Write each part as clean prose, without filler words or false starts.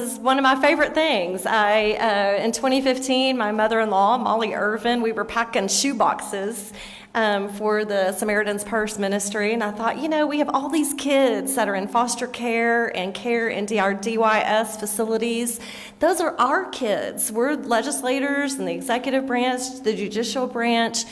One of my favorite things. In 2015, my mother-in-law, Molly Irvin, we were packing shoe boxes for the Samaritan's Purse ministry, and I thought, we have all these kids that are in foster care and care in our DYS facilities. Those are our kids. We're legislators in the executive branch, the judicial branch.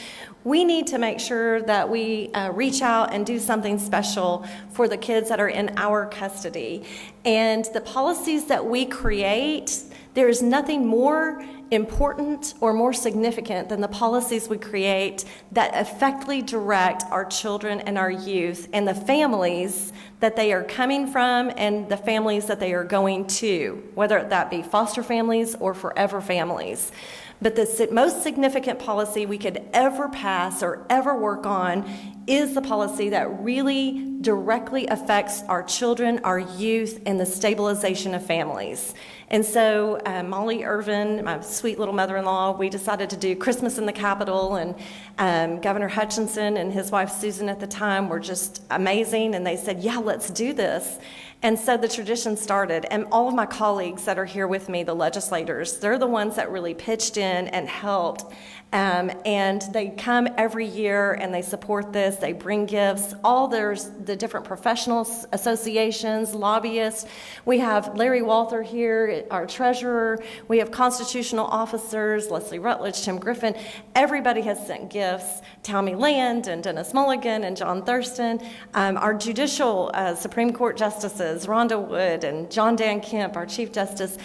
We need to make sure that we reach out and do something special for the kids that are in our custody. And the policies that we create, there is nothing more important or more significant than the policies we create that effectively direct our children and our youth and the families that they are coming from and the families that they are going to, whether that be foster families or forever families. But the most significant policy we could ever pass or ever work on is the policy that really directly affects our children, our youth, and the stabilization of families. And so Molly Irvin, my sweet little mother-in-law, we decided to do Christmas in the Capitol, and Governor Hutchinson and his wife Susan at the time were just amazing, and they said, yeah, let's do this. And so the tradition started, and all of my colleagues that are here with me, the legislators, they're the ones that really pitched in and helped. And they come every year and they support this. They bring gifts. There's the different professional associations, lobbyists. We have Larry Walther here, our treasurer. We have constitutional officers, Leslie Rutledge, Tim Griffin. Everybody has sent gifts. Tommy Land and Dennis Mulligan and John Thurston. Our judicial Supreme Court justices, Rhonda Wood and John Dan Kemp, our Chief Justice.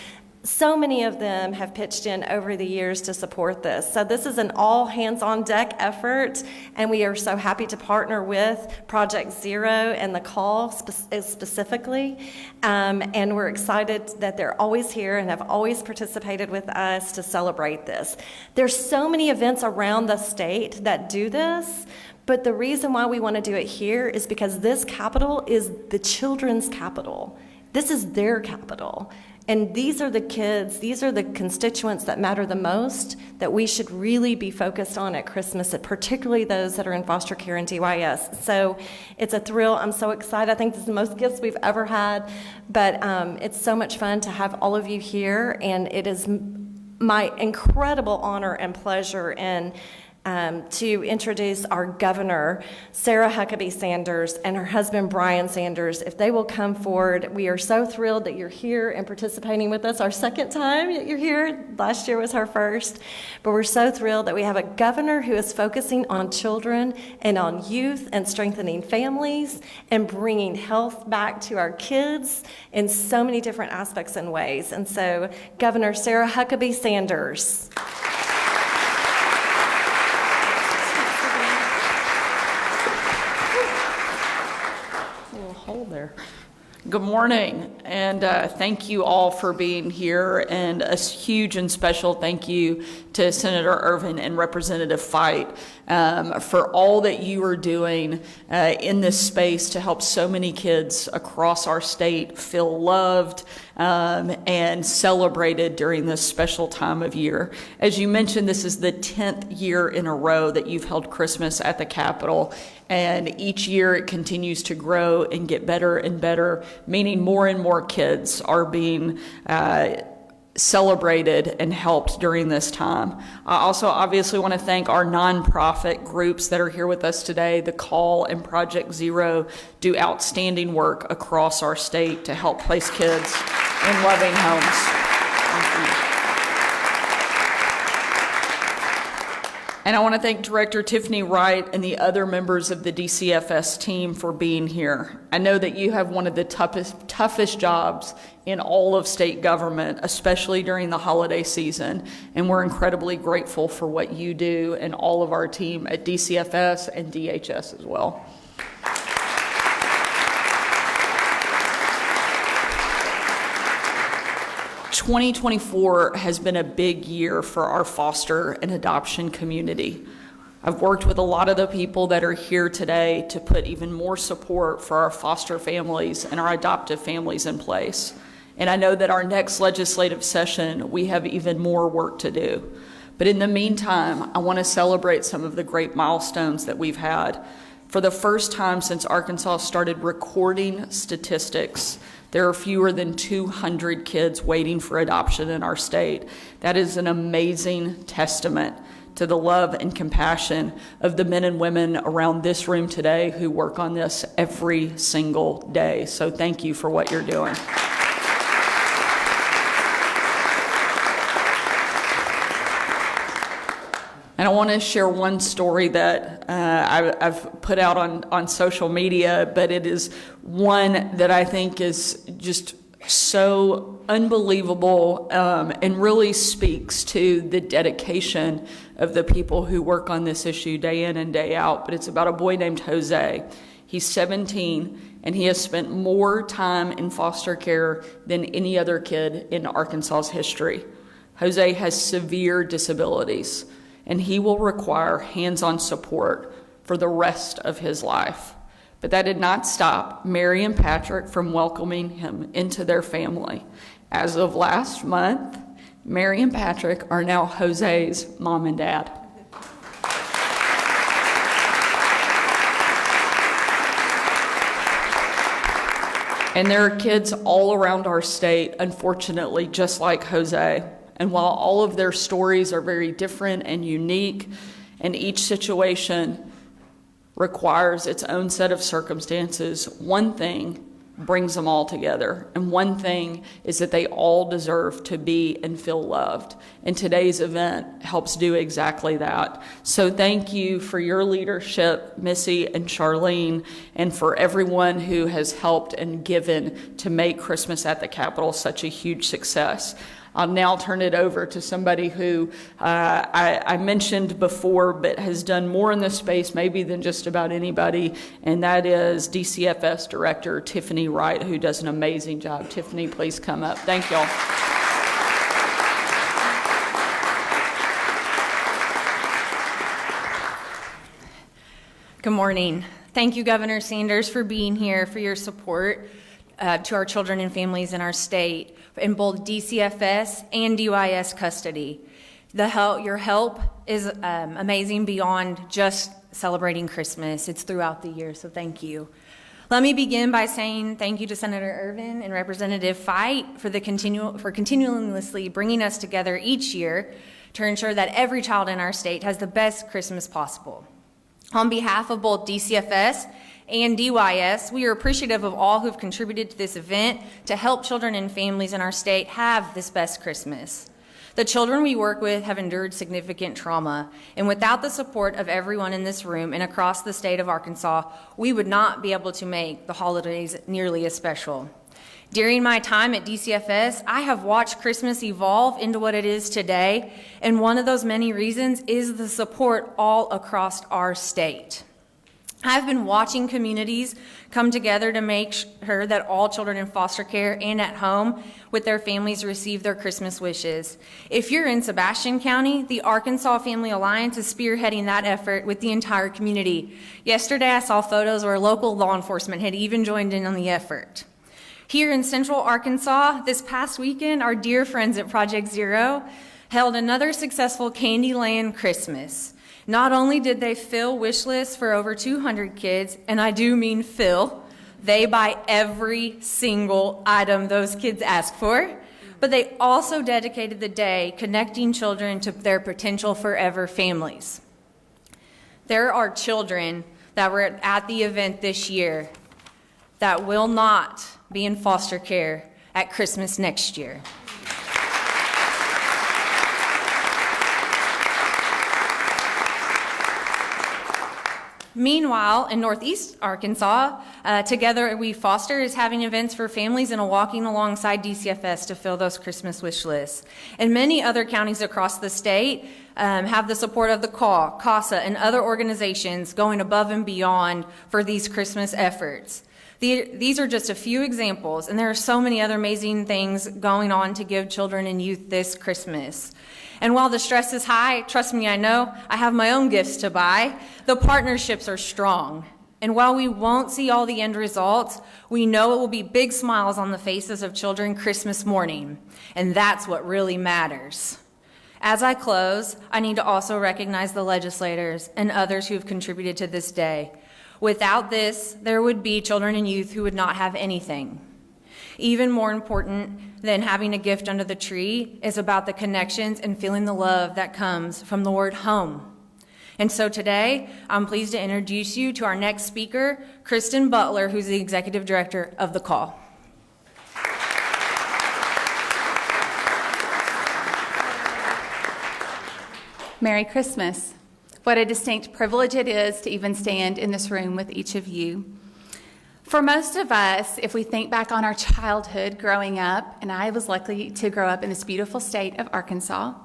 So many of them have pitched in over the years to support this. So this is an all hands-on deck effort, and we are so happy to partner with Project Zero and the call specifically. And we're excited that they're always here and have always participated with us to celebrate this. There's so many events around the state that do this, but the reason why we want to do it here is because this capital is the children's capital. This is their capital. And these are the kids, these are the constituents that matter the most that we should really be focused on at Christmas, particularly those that are in foster care and DYS. So it's a thrill. I'm so excited. I think this is the most gifts we've ever had, but it's so much fun to have all of you here, and it is my incredible honor and pleasure to introduce our governor, Sarah Huckabee Sanders, and her husband, Brian Sanders. If they will come forward, we are so thrilled that you're here and participating with us. Our second time you're here. Last year was her first. But we're so thrilled that we have a governor who is focusing on children and on youth and strengthening families and bringing health back to our kids in so many different aspects and ways. And so, Governor Sarah Huckabee Sanders. Good morning, and thank you all for being here, and a huge and special thank you to Senator Irvin and Representative Fight for all that you are doing in this space to help so many kids across our state feel loved and celebrated during this special time of year. As you mentioned, this is the 10th year in a row that you've held Christmas at the Capitol. And each year it continues to grow and get better and better, meaning more and more kids are being celebrated and helped during this time. I also obviously want to thank our nonprofit groups that are here with us today. The Call and Project Zero do outstanding work across our state to help place kids in loving homes. Thank you. And I want to thank Director Tiffany Wright and the other members of the DCFS team for being here. I know that you have one of the toughest jobs in all of state government, especially during the holiday season, and we're incredibly grateful for what you do and all of our team at DCFS and DHS as well. 2024 has been a big year for our foster and adoption community. I've worked with a lot of the people that are here today to put even more support for our foster families and our adoptive families in place. And I know that our next legislative session, we have even more work to do. But in the meantime, I want to celebrate some of the great milestones that we've had. For the first time since Arkansas started recording statistics, there are fewer than 200 kids waiting for adoption in our state. That is an amazing testament to the love and compassion of the men and women around this room today who work on this every single day. So thank you for what you're doing. And I want to share one story that I've put out on social media, but it is one that I think is just so unbelievable and really speaks to the dedication of the people who work on this issue day in and day out. But it's about a boy named Jose. He's 17, and he has spent more time in foster care than any other kid in Arkansas's history. Jose has severe disabilities, and he will require hands-on support for the rest of his life. But that did not stop Mary and Patrick from welcoming him into their family. As of last month, Mary and Patrick are now Jose's mom and dad. And there are kids all around our state, unfortunately, just like Jose. And while all of their stories are very different and unique, and each situation requires its own set of circumstances, one thing brings them all together. And one thing is that they all deserve to be and feel loved. And today's event helps do exactly that. So thank you for your leadership, Missy and Charlene, and for everyone who has helped and given to make Christmas at the Capitol such a huge success. I'll now turn it over to somebody who I mentioned before, but has done more in this space maybe than just about anybody, and that is DCFS Director Tiffany Wright, who does an amazing job. Tiffany, please come up. Thank y'all. Good morning. Thank you, Governor Sanders, for being here, for your support to our children and families in our state in both DCFS and DYS custody. Your help is amazing beyond just celebrating Christmas. It's throughout the year, so thank you. Let me begin by saying thank you to Senator Ervin and Representative Fight for continuously bringing us together each year to ensure that every child in our state has the best Christmas possible. On behalf of both DCFS and DYS, we are appreciative of all who have contributed to this event to help children and families in our state have this best Christmas. The children we work with have endured significant trauma, and without the support of everyone in this room and across the state of Arkansas, we would not be able to make the holidays nearly as special. During my time at DCFS, I have watched Christmas evolve into what it is today, and one of those many reasons is the support all across our state. I've been watching communities come together to make sure that all children in foster care and at home with their families receive their Christmas wishes. If you're in Sebastian County, the Arkansas Family Alliance is spearheading that effort with the entire community. Yesterday, I saw photos where local law enforcement had even joined in on the effort. Here in Central Arkansas, this past weekend, our dear friends at Project Zero held another successful Candyland Christmas. Not only did they fill wish lists for over 200 kids, and I do mean fill, they buy every single item those kids ask for, but they also dedicated the day connecting children to their potential forever families. There are children that were at the event this year that will not be in foster care at Christmas next year. Meanwhile, in Northeast Arkansas, Together We Foster is having events for families and walking alongside DCFS to fill those Christmas wish lists. And many other counties across the state have the support of the CAW, CASA, and other organizations going above and beyond for these Christmas efforts. These are just a few examples, and there are so many other amazing things going on to give children and youth this Christmas. And while the stress is high, trust me, I know, I have my own gifts to buy. The partnerships are strong. And while we won't see all the end results, we know it will be big smiles on the faces of children Christmas morning. And that's what really matters. As I close, I need to also recognize the legislators and others who have contributed to this day. Without this, there would be children and youth who would not have anything. Even more important than having a gift under the tree is about the connections and feeling the love that comes from the word home. And so today, I'm pleased to introduce you to our next speaker, Kristen Butler, who's the Executive Director of The Call. Merry Christmas. What a distinct privilege it is to even stand in this room with each of you. For most of us, if we think back on our childhood growing up, and I was lucky to grow up in this beautiful state of Arkansas,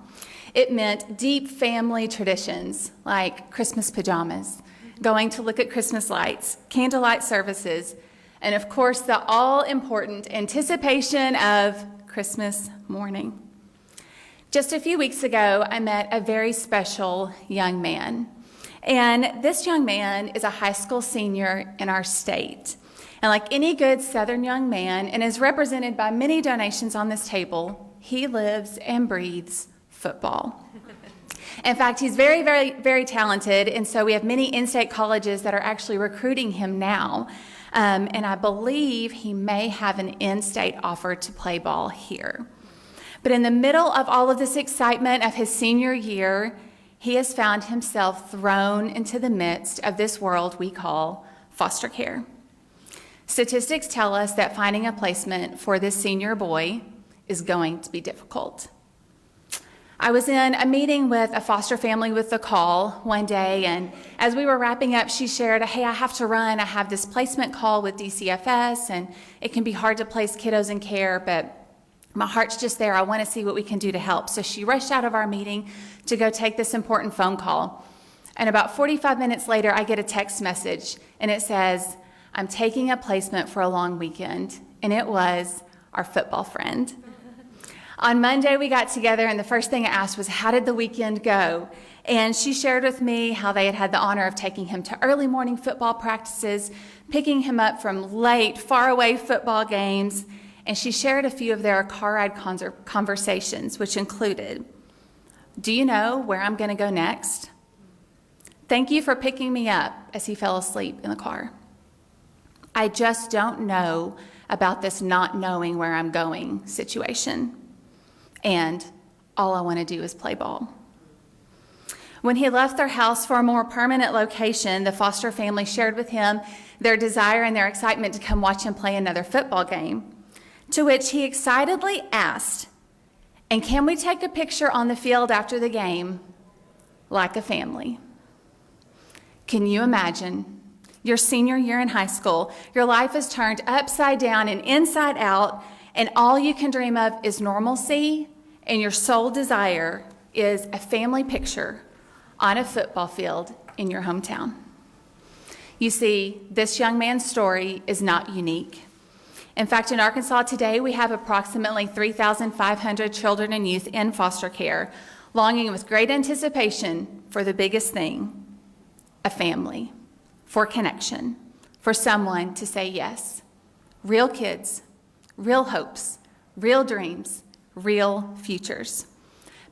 it meant deep family traditions like Christmas pajamas, going to look at Christmas lights, candlelight services, and of course the all-important anticipation of Christmas morning. Just a few weeks ago, I met a very special young man. And this young man is a high school senior in our state. And like any good Southern young man, and is represented by many donations on this table, he lives and breathes football. In fact, he's very, very, very talented. And so we have many in-state colleges that are actually recruiting him now. And I believe he may have an in-state offer to play ball here. But in the middle of all of this excitement of his senior year, he has found himself thrown into the midst of this world we call foster care. Statistics tell us that finding a placement for this senior boy is going to be difficult. I was in a meeting with a foster family with The Call one day, and as we were wrapping up, she shared, hey, I have to run. I have this placement call with DCFS, and it can be hard to place kiddos in care, but my heart's just there. I want to see what we can do to help. So she rushed out of our meeting to go take this important phone call. And about 45 minutes later, I get a text message, and it says, I'm taking a placement for a long weekend. And it was our football friend. On Monday, we got together, and the first thing I asked was, how did the weekend go? And she shared with me how they had had the honor of taking him to early morning football practices, picking him up from late, faraway football games, and she shared a few of their car ride conversations, which included, do you know where I'm going to go next? Thank you for picking me up as he fell asleep in the car. I just don't know about this not knowing where I'm going situation. And all I want to do is play ball. When he left their house for a more permanent location, the foster family shared with him their desire and their excitement to come watch him play another football game. To which he excitedly asked, and can we take a picture on the field after the game, like a family? Can you imagine your senior year in high school, your life is turned upside down and inside out, and all you can dream of is normalcy, and your sole desire is a family picture on a football field in your hometown? You see, this young man's story is not unique. In fact, in Arkansas today, we have approximately 3,500 children and youth in foster care, longing with great anticipation for the biggest thing, a family, for connection, for someone to say yes. Real kids, real hopes, real dreams, real futures.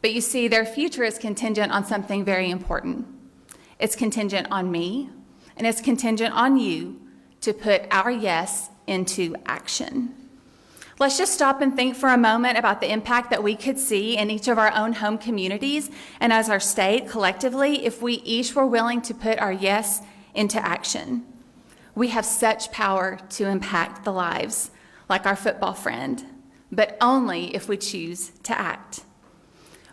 But you see, their future is contingent on something very important. It's contingent on me, and it's contingent on you to put our yes into action. Let's just stop and think for a moment about the impact that we could see in each of our own home communities and as our state collectively if we each were willing to put our yes into action. We have such power to impact the lives, like our football friend, but only if we choose to act.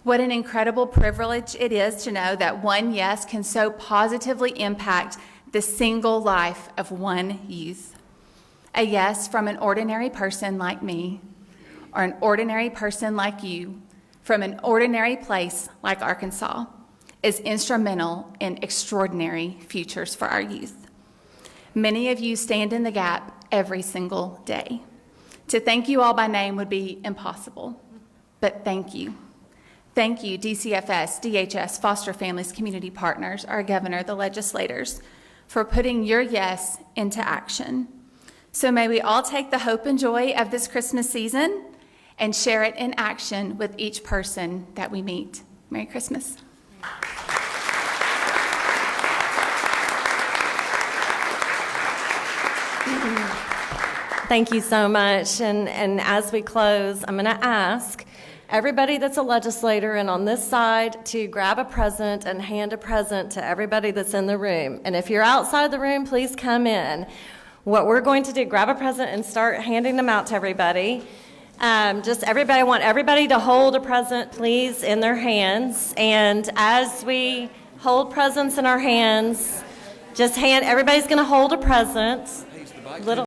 What an incredible privilege it is to know that one yes can so positively impact the single life of one youth. A yes from an ordinary person like me, or an ordinary person like you, from an ordinary place like Arkansas, is instrumental in extraordinary futures for our youth. Many of you stand in the gap every single day. To thank you all by name would be impossible, but thank you. Thank you, DCFS, DHS, foster families, community partners, our governor, the legislators, for putting your yes into action. So may we all take the hope and joy of this Christmas season and share it in action with each person that we meet. Merry Christmas. Thank you so much. And as we close, I'm going to ask everybody that's a legislator and on this side to grab a present and hand a present to everybody that's in the room. And if you're outside the room, please come in. What we're going to do, grab a present and start handing them out to everybody. I want everybody to hold a present, please, in their hands. And as we hold presents in our hands, everybody's going to hold a present. Little.